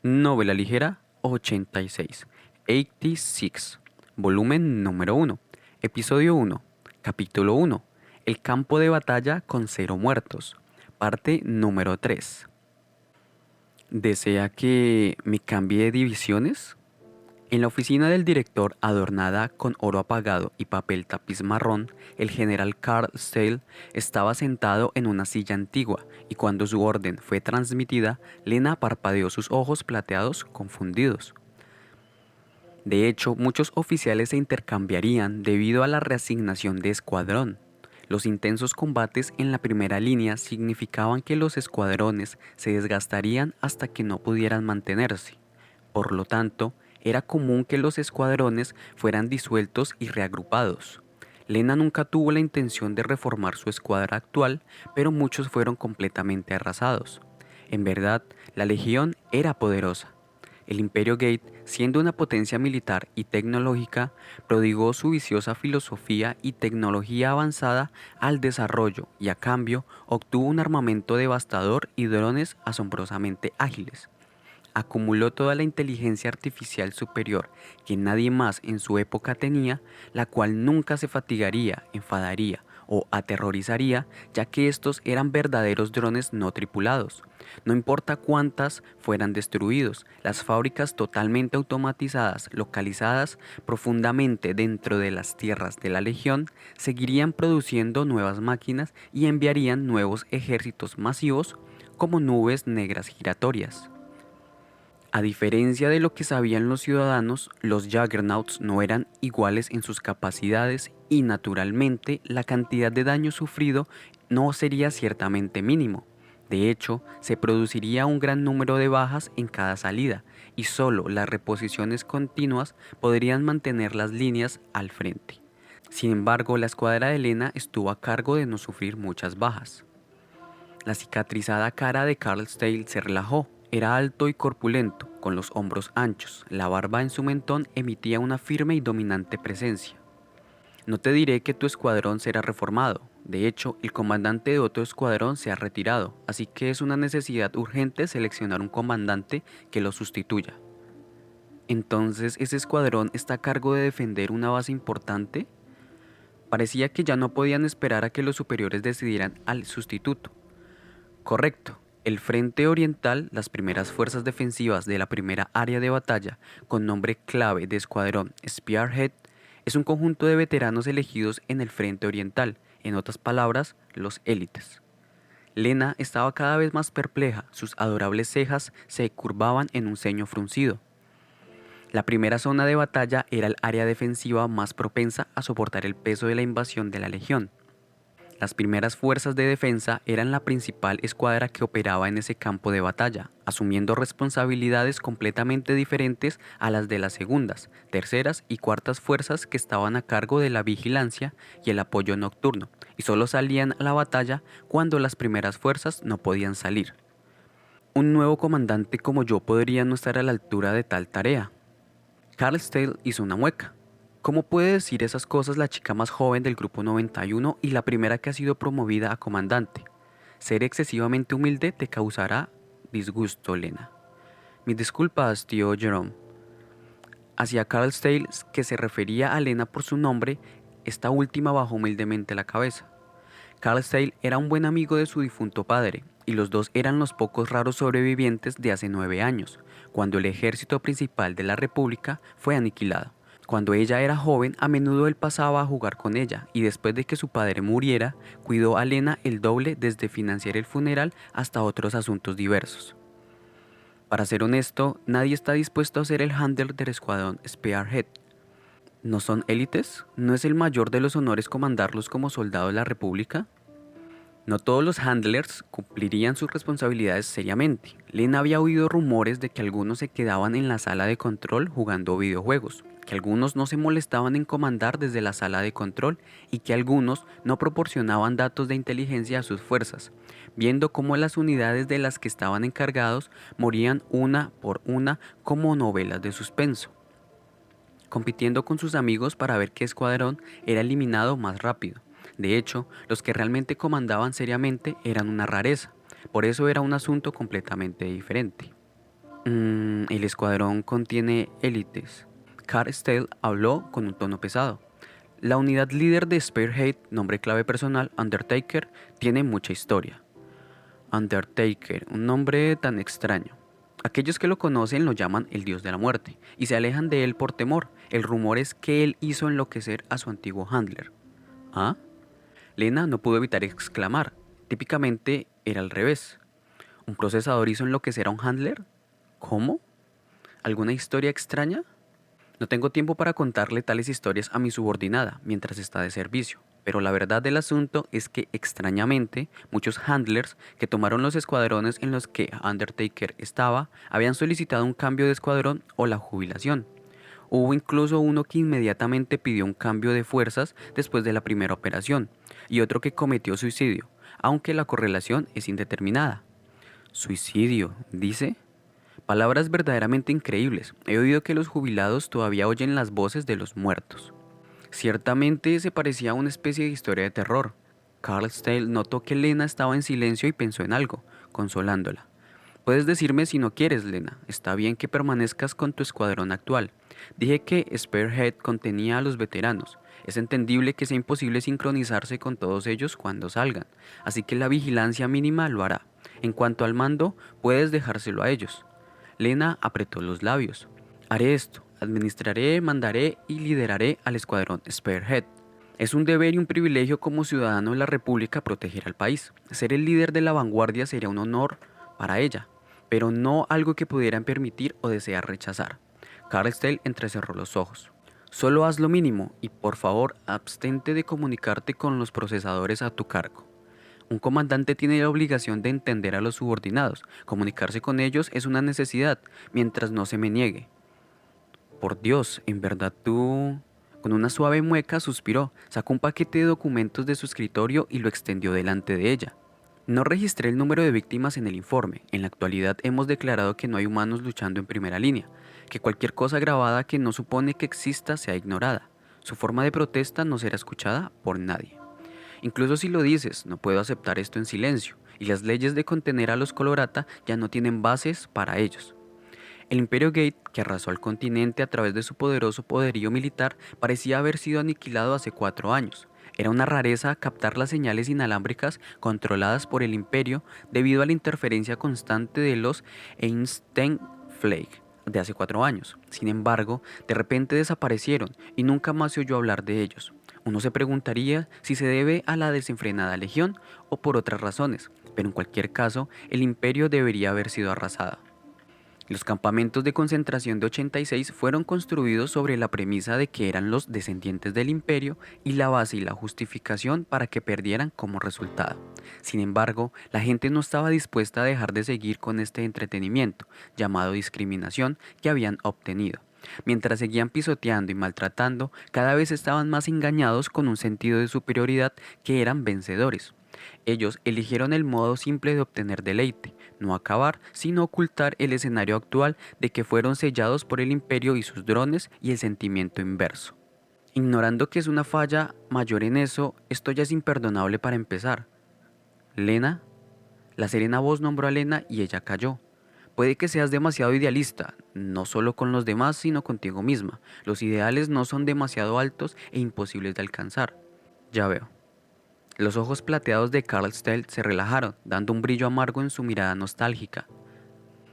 Novela ligera 86, 86, volumen número 1, episodio 1, capítulo 1, El campo de batalla con 0 muertos, parte número 3. ¿Desea que me cambie de divisiones? En la oficina del director, adornada con oro apagado y papel tapiz marrón, el general Carl Stale estaba sentado en una silla antigua, y cuando su orden fue transmitida, Lena parpadeó sus ojos plateados confundidos. De hecho, muchos oficiales se intercambiarían debido a la reasignación de escuadrón. Los intensos combates en la primera línea significaban que los escuadrones se desgastarían hasta que no pudieran mantenerse. Por lo tanto, era común que los escuadrones fueran disueltos y reagrupados. Lena nunca tuvo la intención de reformar su escuadra actual, pero muchos fueron completamente arrasados. En verdad, la Legión era poderosa. El Imperio Gate, siendo una potencia militar y tecnológica, prodigó su viciosa filosofía y tecnología avanzada al desarrollo y a cambio obtuvo un armamento devastador y drones asombrosamente ágiles. Acumuló toda la inteligencia artificial superior que nadie más en su época tenía, la cual nunca se fatigaría, enfadaría o aterrorizaría, ya que estos eran verdaderos drones no tripulados. No importa cuántas fueran destruidos, las fábricas totalmente automatizadas, localizadas profundamente dentro de las tierras de la Legión, seguirían produciendo nuevas máquinas y enviarían nuevos ejércitos masivos como nubes negras giratorias. A diferencia de lo que sabían los ciudadanos, los Juggernauts no eran iguales en sus capacidades y, naturalmente, la cantidad de daño sufrido no sería ciertamente mínimo. De hecho, se produciría un gran número de bajas en cada salida, y solo las reposiciones continuas podrían mantener las líneas al frente. Sin embargo, la escuadra de Lena estuvo a cargo de no sufrir muchas bajas. La cicatrizada cara de Carl Stale se relajó. Era alto y corpulento, con los hombros anchos. La barba en su mentón emitía una firme y dominante presencia. No te diré que tu escuadrón será reformado. De hecho, el comandante de otro escuadrón se ha retirado, así que es una necesidad urgente seleccionar un comandante que lo sustituya. Entonces, ¿ese escuadrón está a cargo de defender una base importante? Parecía que ya no podían esperar a que los superiores decidieran al sustituto. Correcto. El Frente Oriental, las primeras fuerzas defensivas de la primera área de batalla, con nombre clave de escuadrón Spearhead, es un conjunto de veteranos elegidos en el Frente Oriental, en otras palabras, los élites. Lena estaba cada vez más perpleja, sus adorables cejas se curvaban en un ceño fruncido. La primera zona de batalla era el área defensiva más propensa a soportar el peso de la invasión de la Legión. Las primeras fuerzas de defensa eran la principal escuadra que operaba en ese campo de batalla, asumiendo responsabilidades completamente diferentes a las de las segundas, terceras y cuartas fuerzas que estaban a cargo de la vigilancia y el apoyo nocturno, y solo salían a la batalla cuando las primeras fuerzas no podían salir. Un nuevo comandante como yo podría no estar a la altura de tal tarea. Carl Stale hizo una mueca. ¿Cómo puede decir esas cosas la chica más joven del grupo 91 y la primera que ha sido promovida a comandante? Ser excesivamente humilde te causará disgusto, Lena. Mis disculpas, tío Jerome. Hacia Carl Stale, que se refería a Lena por su nombre, esta última bajó humildemente la cabeza. Carl Stale era un buen amigo de su difunto padre, y los dos eran los pocos raros sobrevivientes de hace 9 años, cuando el ejército principal de la República fue aniquilado. Cuando ella era joven, a menudo él pasaba a jugar con ella, y después de que su padre muriera, cuidó a Lena el doble desde financiar el funeral hasta otros asuntos diversos. Para ser honesto, nadie está dispuesto a ser el handler del escuadrón Spearhead. ¿No son élites? ¿No es el mayor de los honores comandarlos como soldado de la República? No todos los handlers cumplirían sus responsabilidades seriamente. Lena había oído rumores de que algunos se quedaban en la sala de control jugando videojuegos, que algunos no se molestaban en comandar desde la sala de control y que algunos no proporcionaban datos de inteligencia a sus fuerzas, viendo cómo las unidades de las que estaban encargados morían una por una como novelas de suspenso, compitiendo con sus amigos para ver qué escuadrón era eliminado más rápido. De hecho, los que realmente comandaban seriamente eran una rareza, por eso era un asunto completamente diferente. El escuadrón contiene élites. Carstell habló con un tono pesado. La unidad líder de Spearhead, nombre clave personal, Undertaker, tiene mucha historia. Undertaker, un nombre tan extraño. Aquellos que lo conocen lo llaman el dios de la muerte y se alejan de él por temor. El rumor es que él hizo enloquecer a su antiguo handler. ¿Ah? Lena no pudo evitar exclamar. Típicamente era al revés. ¿Un procesador hizo enloquecer a un handler? ¿Cómo? ¿Alguna historia extraña? No tengo tiempo para contarle tales historias a mi subordinada mientras está de servicio, pero la verdad del asunto es que extrañamente muchos handlers que tomaron los escuadrones en los que Undertaker estaba habían solicitado un cambio de escuadrón o la jubilación. Hubo incluso uno que inmediatamente pidió un cambio de fuerzas después de la primera operación, y otro que cometió suicidio, aunque la correlación es indeterminada. ¿Suicidio, dice? Palabras verdaderamente increíbles. He oído que los jubilados todavía oyen las voces de los muertos. Ciertamente se parecía a una especie de historia de terror. Carlstale notó que Lena estaba en silencio y pensó en algo, consolándola. Puedes decirme si no quieres, Lena. Está bien que permanezcas con tu escuadrón actual. Dije que Spearhead contenía a los veteranos. Es entendible que sea imposible sincronizarse con todos ellos cuando salgan, así que la vigilancia mínima lo hará. En cuanto al mando, puedes dejárselo a ellos. Lena apretó los labios. Haré esto. Administraré, mandaré y lideraré al escuadrón Spearhead. Es un deber y un privilegio como ciudadano de la República proteger al país. Ser el líder de la vanguardia sería un honor para ella, pero no algo que pudieran permitir o desear rechazar. Carlstell entrecerró los ojos. Solo haz lo mínimo y por favor abstente de comunicarte con los procesadores a tu cargo. Un comandante tiene la obligación de entender a los subordinados. Comunicarse con ellos es una necesidad, mientras no se me niegue. Por Dios, ¿en verdad tú...? Con una suave mueca suspiró, sacó un paquete de documentos de su escritorio y lo extendió delante de ella. No registré el número de víctimas en el informe. En la actualidad hemos declarado que no hay humanos luchando en primera línea, que cualquier cosa grabada que no supone que exista sea ignorada. Su forma de protesta no será escuchada por nadie. Incluso si lo dices, no puedo aceptar esto en silencio, y las leyes de contener a los Colorata ya no tienen bases para ellos. El Imperio Gate, que arrasó al continente a través de su poderoso poderío militar, parecía haber sido aniquilado hace 4 años. Era una rareza captar las señales inalámbricas controladas por el Imperio debido a la interferencia constante de los Einstein-Flag de hace 4 años. Sin embargo, de repente desaparecieron y nunca más se oyó hablar de ellos. Uno se preguntaría si se debe a la desenfrenada legión o por otras razones, pero en cualquier caso, el Imperio debería haber sido arrasado. Los campamentos de concentración de 86 fueron construidos sobre la premisa de que eran los descendientes del imperio y la base y la justificación para que perdieran como resultado. Sin embargo, la gente no estaba dispuesta a dejar de seguir con este entretenimiento, llamado discriminación, que habían obtenido. Mientras seguían pisoteando y maltratando, cada vez estaban más engañados con un sentido de superioridad que eran vencedores. Ellos eligieron el modo simple de obtener deleite, no acabar, sino ocultar el escenario actual de que fueron sellados por el imperio y sus drones y el sentimiento inverso. Ignorando que es una falla mayor en eso, esto ya es imperdonable para empezar. Lena, la serena voz nombró a Lena y ella calló. Puede que seas demasiado idealista, no solo con los demás, sino contigo misma. Los ideales no son demasiado altos e imposibles de alcanzar. Ya veo. Los ojos plateados de Carlstell se relajaron, dando un brillo amargo en su mirada nostálgica.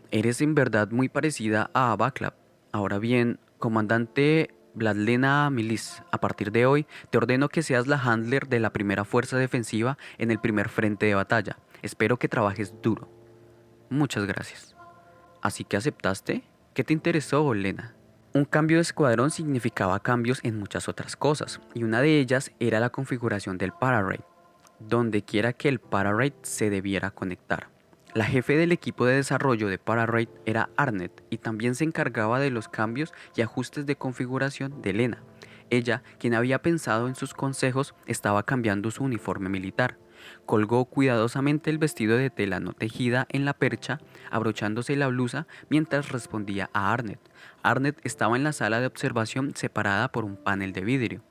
Eres en verdad muy parecida a Václav. Ahora bien, comandante Vladlena Milis, a partir de hoy te ordeno que seas la handler de la primera fuerza defensiva en el primer frente de batalla. Espero que trabajes duro. Muchas gracias. ¿Así que aceptaste? ¿Qué te interesó, Lena? Un cambio de escuadrón significaba cambios en muchas otras cosas, y una de ellas era la configuración del Pararray, donde quiera que el Pararray se debiera conectar. La jefe del equipo de desarrollo de Pararray era Arnett y también se encargaba de los cambios y ajustes de configuración de Lena. Ella, quien había pensado en sus consejos, estaba cambiando su uniforme militar. Colgó cuidadosamente el vestido de tela no tejida en la percha, abrochándose la blusa mientras respondía a Arnett. Arnett estaba en la sala de observación separada por un panel de vidrio.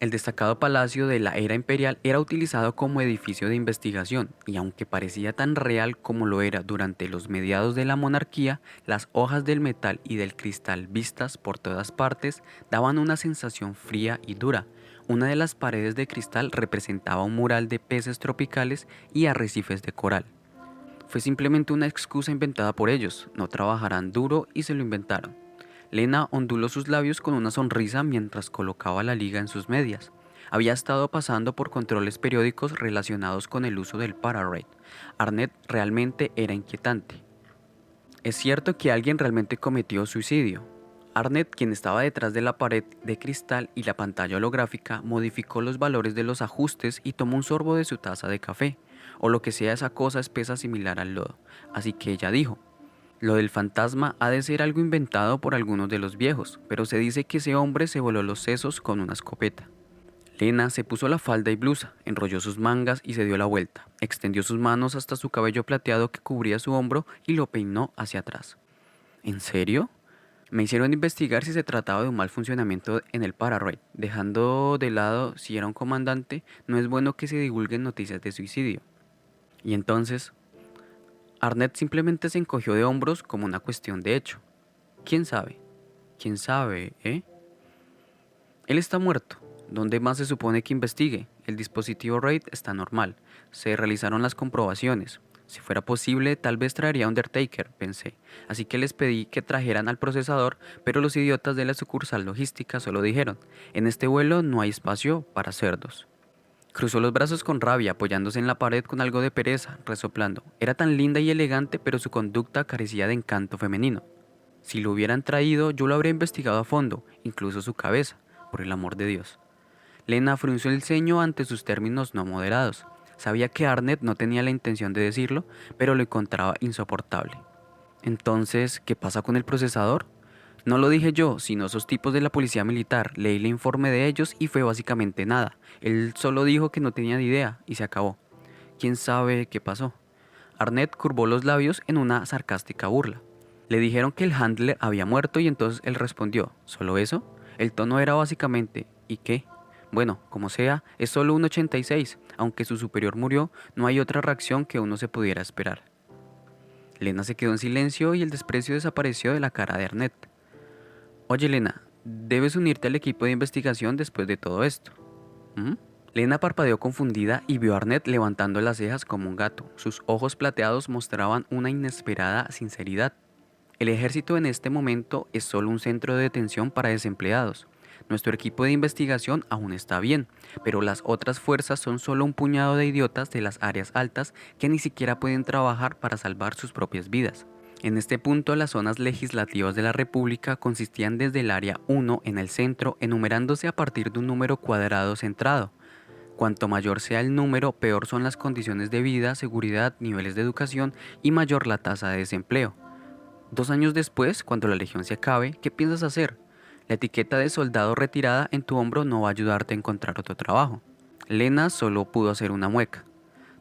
El destacado palacio de la era imperial era utilizado como edificio de investigación y aunque parecía tan real como lo era durante los mediados de la monarquía, las hojas del metal y del cristal vistas por todas partes daban una sensación fría y dura. Una de las paredes de cristal representaba un mural de peces tropicales y arrecifes de coral. Fue simplemente una excusa inventada por ellos, no trabajarán duro y se lo inventaron. Lena onduló sus labios con una sonrisa mientras colocaba la liga en sus medias. Había estado pasando por controles periódicos relacionados con el uso del Pararate. Arnett realmente era inquietante. Es cierto que alguien realmente cometió suicidio. Arnett, quien estaba detrás de la pared de cristal y la pantalla holográfica, modificó los valores de los ajustes y tomó un sorbo de su taza de café, o lo que sea esa cosa espesa similar al lodo. Así que ella dijo: lo del fantasma ha de ser algo inventado por algunos de los viejos, pero se dice que ese hombre se voló los sesos con una escopeta. Lena se puso la falda y blusa, enrolló sus mangas y se dio la vuelta. Extendió sus manos hasta su cabello plateado que cubría su hombro y lo peinó hacia atrás. ¿En serio? Me hicieron investigar si se trataba de un mal funcionamiento en el Pararate. Dejando de lado si era un comandante, no es bueno que se divulguen noticias de suicidio. Y entonces, Arnett simplemente se encogió de hombros como una cuestión de hecho. ¿Quién sabe? ¿Quién sabe, eh? Él está muerto. ¿Dónde más se supone que investigue? El dispositivo RAID está normal. Se realizaron las comprobaciones. Si fuera posible, tal vez traería a Undertaker, pensé. Así que les pedí que trajeran al procesador, pero los idiotas de la sucursal logística solo dijeron: en este vuelo no hay espacio para cerdos. Cruzó los brazos con rabia, apoyándose en la pared con algo de pereza, resoplando. Era tan linda y elegante, pero su conducta carecía de encanto femenino. Si lo hubieran traído, yo lo habría investigado a fondo, incluso su cabeza, por el amor de Dios. Lena frunció el ceño ante sus términos no moderados. Sabía que Arnett no tenía la intención de decirlo, pero lo encontraba insoportable. Entonces, ¿qué pasa con el procesador? No lo dije yo, sino esos tipos de la policía militar. Leí el informe de ellos y fue básicamente nada. Él solo dijo que no tenía ni idea y se acabó. ¿Quién sabe qué pasó? Arnett curvó los labios en una sarcástica burla. Le dijeron que el handler había muerto y entonces él respondió: ¿solo eso? El tono era básicamente: ¿y qué? Bueno, como sea, es solo un 86. Aunque su superior murió, no hay otra reacción que uno se pudiera esperar. Lena se quedó en silencio y el desprecio desapareció de la cara de Arnett. Oye, Lena, debes unirte al equipo de investigación después de todo esto. ¿Mm? Lena parpadeó confundida y vio a Arnett levantando las cejas como un gato. Sus ojos plateados mostraban una inesperada sinceridad. El ejército en este momento es solo un centro de detención para desempleados. Nuestro equipo de investigación aún está bien, pero las otras fuerzas son solo un puñado de idiotas de las áreas altas que ni siquiera pueden trabajar para salvar sus propias vidas. En este punto, las zonas legislativas de la República consistían desde el área 1 en el centro, enumerándose a partir de un número cuadrado centrado. Cuanto mayor sea el número, peor son las condiciones de vida, seguridad, niveles de educación y mayor la tasa de desempleo. 2 años después, cuando la legión se acabe, ¿qué piensas hacer? La etiqueta de soldado retirada en tu hombro no va a ayudarte a encontrar otro trabajo. Lena solo pudo hacer una mueca.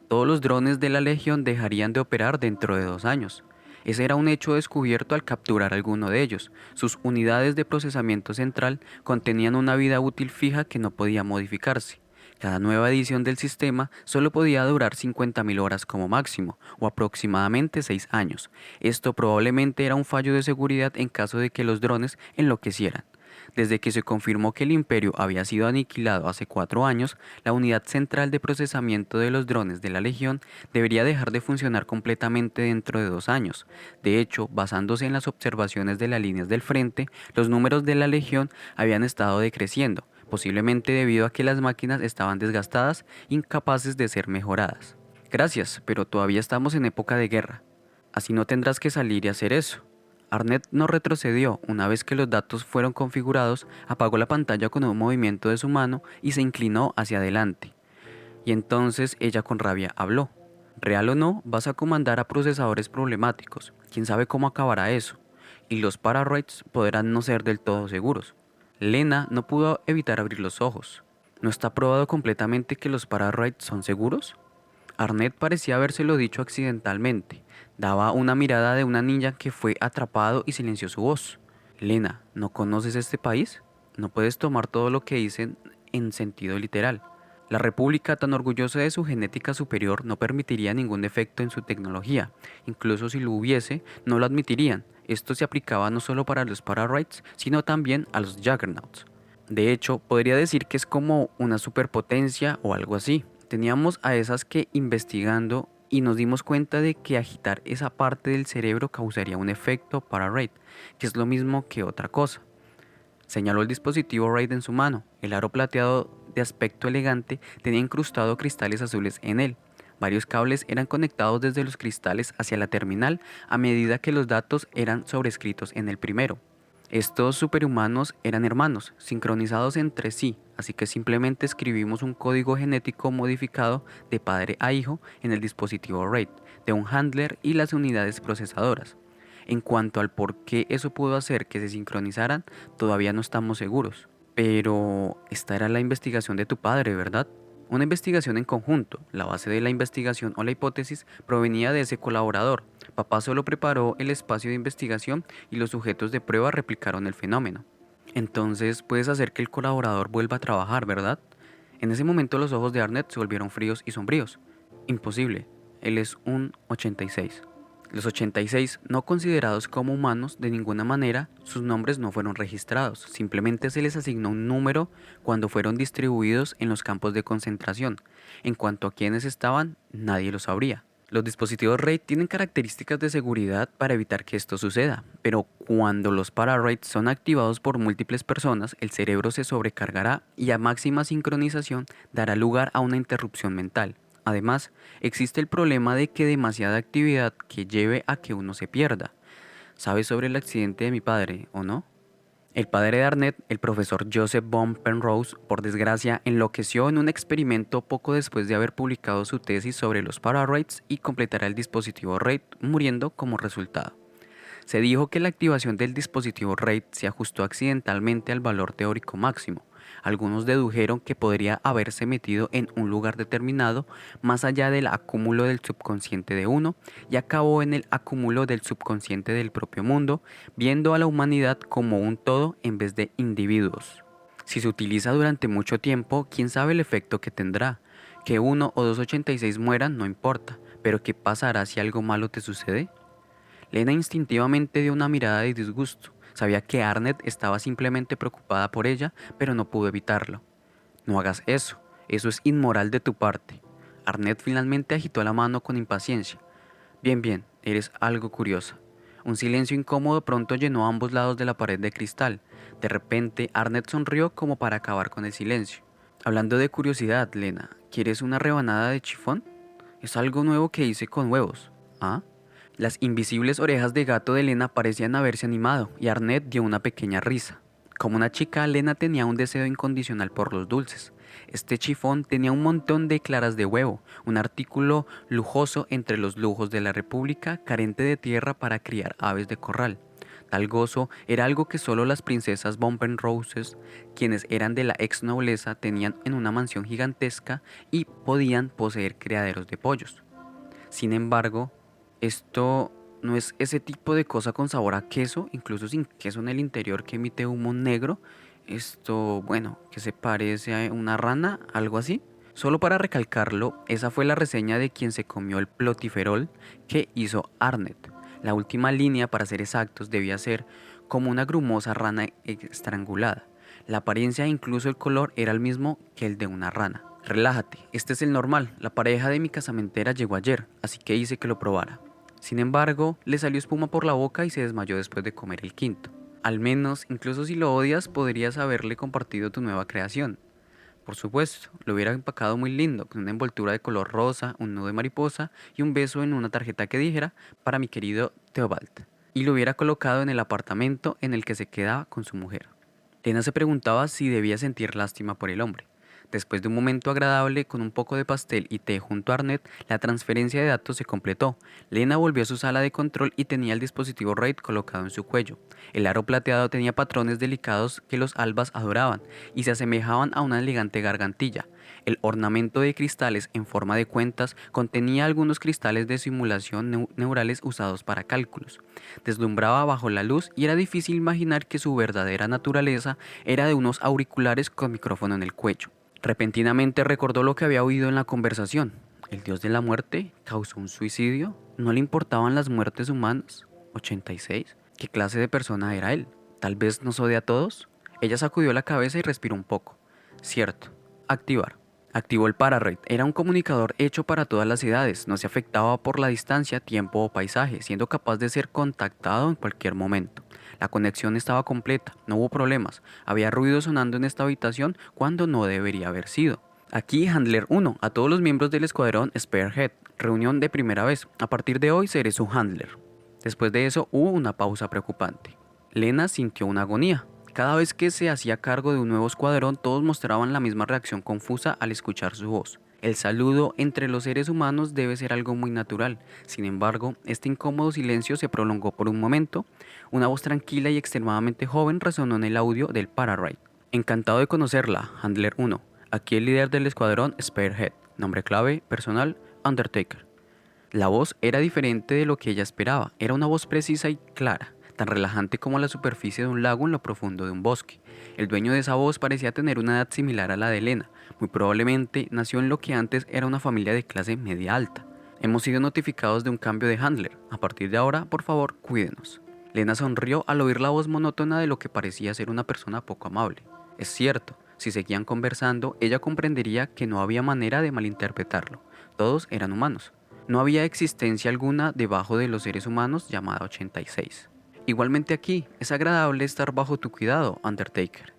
Todos los drones de la legión dejarían de operar dentro de 2 años. Ese era un hecho descubierto al capturar alguno de ellos. Sus unidades de procesamiento central contenían una vida útil fija que no podía modificarse. Cada nueva edición del sistema solo podía durar 50.000 horas como máximo, o aproximadamente 6 años. Esto probablemente era un fallo de seguridad en caso de que los drones enloquecieran. Desde que se confirmó que el imperio había sido aniquilado hace 4 años, la unidad central de procesamiento de los drones de la Legión debería dejar de funcionar completamente dentro de 2 años. De hecho, basándose en las observaciones de las líneas del frente, los números de la Legión habían estado decreciendo, posiblemente debido a que las máquinas estaban desgastadas, incapaces de ser mejoradas. Gracias, pero todavía estamos en época de guerra. Así no tendrás que salir y hacer eso. Arnett no retrocedió. Una vez que los datos fueron configurados, apagó la pantalla con un movimiento de su mano y se inclinó hacia adelante. Y entonces ella con rabia habló. Real o no, vas a comandar a procesadores problemáticos. ¿Quién sabe cómo acabará eso? Y los Pararates podrán no ser del todo seguros. Lena no pudo evitar abrir los ojos. ¿No está probado completamente que los Pararates son seguros? Arnett parecía habérselo dicho accidentalmente. Daba una mirada de una niña que fue atrapado y silenció su voz. Lena, ¿no conoces este país? ¿No puedes tomar todo lo que dicen en sentido literal. La República, tan orgullosa de su genética superior, no permitiría ningún defecto en su tecnología. Incluso si lo hubiese, no lo admitirían. Esto se aplicaba no solo para los Pararites, sino también a los Juggernauts. De hecho, podría decir que es como una superpotencia o algo así. Teníamos a esas que investigando y nos dimos cuenta de que agitar esa parte del cerebro causaría un efecto Pararite, que es lo mismo que otra cosa. Señaló el dispositivo Raid en su mano. El aro plateado de aspecto elegante tenía incrustado cristales azules en él. Varios cables eran conectados desde los cristales hacia la terminal a medida que los datos eran sobrescritos en el primero. Estos superhumanos eran hermanos, sincronizados entre sí, así que simplemente escribimos un código genético modificado de padre a hijo en el dispositivo RAID, de un handler y las unidades procesadoras. En cuanto al por qué eso pudo hacer que se sincronizaran, todavía no estamos seguros. Pero esta era la investigación de tu padre, ¿verdad? Una investigación en conjunto. La base de la investigación o la hipótesis provenía de ese colaborador. Papá solo preparó el espacio de investigación y los sujetos de prueba replicaron el fenómeno. Entonces puedes hacer que el colaborador vuelva a trabajar, ¿verdad? En ese momento los ojos de Arnett se volvieron fríos y sombríos. Imposible. Él es un 86. Los 86, no considerados como humanos de ninguna manera, sus nombres no fueron registrados, simplemente se les asignó un número cuando fueron distribuidos en los campos de concentración. En cuanto a quiénes estaban, nadie lo sabría. Los dispositivos RAID tienen características de seguridad para evitar que esto suceda, pero cuando los Pararaid son activados por múltiples personas, el cerebro se sobrecargará y a máxima sincronización dará lugar a una interrupción mental. Además, existe el problema de que demasiada actividad que lleve a que uno se pierda. ¿Sabes sobre el accidente de mi padre, o no? El padre de Arnett, el profesor Joseph von Penrose, por desgracia, enloqueció en un experimento poco después de haber publicado su tesis sobre los Pararites y completará el dispositivo RAID, muriendo como resultado. Se dijo que la activación del dispositivo RAID se ajustó accidentalmente al valor teórico máximo. Algunos dedujeron que podría haberse metido en un lugar determinado más allá del acúmulo del subconsciente de uno y acabó en el acúmulo del subconsciente del propio mundo, viendo a la humanidad como un todo en vez de individuos. Si se utiliza durante mucho tiempo, quién sabe el efecto que tendrá. Que uno o dos 86 mueran no importa, pero ¿qué pasará si algo malo te sucede? Lena instintivamente dio una mirada de disgusto. Sabía que Arnett estaba simplemente preocupada por ella, pero no pudo evitarlo. No hagas eso, eso es inmoral de tu parte. Arnett finalmente agitó la mano con impaciencia. Bien, bien, eres algo curiosa. Un silencio incómodo pronto llenó ambos lados de la pared de cristal. De repente, Arnett sonrió como para acabar con el silencio. Hablando de curiosidad, Lena, ¿quieres una rebanada de chifón? Es algo nuevo que hice con huevos. ¿Ah? Las invisibles orejas de gato de Lena parecían haberse animado y Arnett dio una pequeña risa. Como una chica, Lena tenía un deseo incondicional por los dulces. Este chifón tenía un montón de claras de huevo, un artículo lujoso entre los lujos de la República, carente de tierra para criar aves de corral. Tal gozo era algo que solo las princesas von Penroses, quienes eran de la ex nobleza, tenían en una mansión gigantesca y podían poseer criaderos de pollos. Sin embargo, esto no es ese tipo de cosa con sabor a queso, incluso sin queso en el interior, que emite humo negro. Esto, bueno, que se parece a una rana, algo así. Solo para recalcarlo, esa fue la reseña de quien se comió el plotiferol que hizo Arnett. La última línea, para ser exactos, debía ser como una grumosa rana estrangulada. La apariencia e incluso el color era el mismo que el de una rana. Relájate, este es el normal. La pareja de mi casamentera llegó ayer, así que hice que lo probara. Sin embargo, le salió espuma por la boca y se desmayó después de comer el quinto. Al menos, incluso si lo odias, podrías haberle compartido tu nueva creación. Por supuesto, lo hubiera empacado muy lindo, con una envoltura de color rosa, un nudo de mariposa y un beso en una tarjeta que dijera para mi querido Theobald. Y lo hubiera colocado en el apartamento en el que se quedaba con su mujer. Lena se preguntaba si debía sentir lástima por el hombre. Después de un momento agradable con un poco de pastel y té junto a Arnett, la transferencia de datos se completó. Lena volvió a su sala de control y tenía el dispositivo RAID colocado en su cuello. El aro plateado tenía patrones delicados que los albas adoraban y se asemejaban a una elegante gargantilla. El ornamento de cristales en forma de cuentas contenía algunos cristales de simulación neurales usados para cálculos. Deslumbraba bajo la luz y era difícil imaginar que su verdadera naturaleza era de unos auriculares con micrófono en el cuello. Repentinamente recordó lo que había oído en la conversación. ¿El dios de la muerte causó un suicidio? ¿No le importaban las muertes humanas? ¿86? ¿Qué clase de persona era él? ¿Tal vez nos odia a todos? Ella sacudió la cabeza y respiró un poco. Cierto. Activar. Activó el Pararite. Era un comunicador hecho para todas las edades. No se afectaba por la distancia, tiempo o paisaje, siendo capaz de ser contactado en cualquier momento. La conexión estaba completa, no hubo problemas. Había ruido sonando en esta habitación cuando no debería haber sido. Aquí Handler 1, a todos los miembros del escuadrón Spearhead. Reunión de primera vez. A partir de hoy seré su handler. Después de eso hubo una pausa preocupante. Lena sintió una agonía. Cada vez que se hacía cargo de un nuevo escuadrón, todos mostraban la misma reacción confusa al escuchar su voz. El saludo entre los seres humanos debe ser algo muy natural. Sin embargo, este incómodo silencio se prolongó por un momento. Una voz tranquila y extremadamente joven resonó en el audio del Pararite. Encantado de conocerla, Handler 1. Aquí el líder del escuadrón Spearhead. Nombre clave, personal, Undertaker. La voz era diferente de lo que ella esperaba. Era una voz precisa y clara, tan relajante como la superficie de un lago en lo profundo de un bosque. El dueño de esa voz parecía tener una edad similar a la de Lena. Muy probablemente nació en lo que antes era una familia de clase media alta. Hemos sido notificados de un cambio de handler. A partir de ahora, por favor, cuídenos. Lena sonrió al oír la voz monótona de lo que parecía ser una persona poco amable. Es cierto, si seguían conversando, ella comprendería que no había manera de malinterpretarlo. Todos eran humanos. No había existencia alguna debajo de los seres humanos llamada 86. Igualmente aquí, es agradable estar bajo tu cuidado, Undertaker.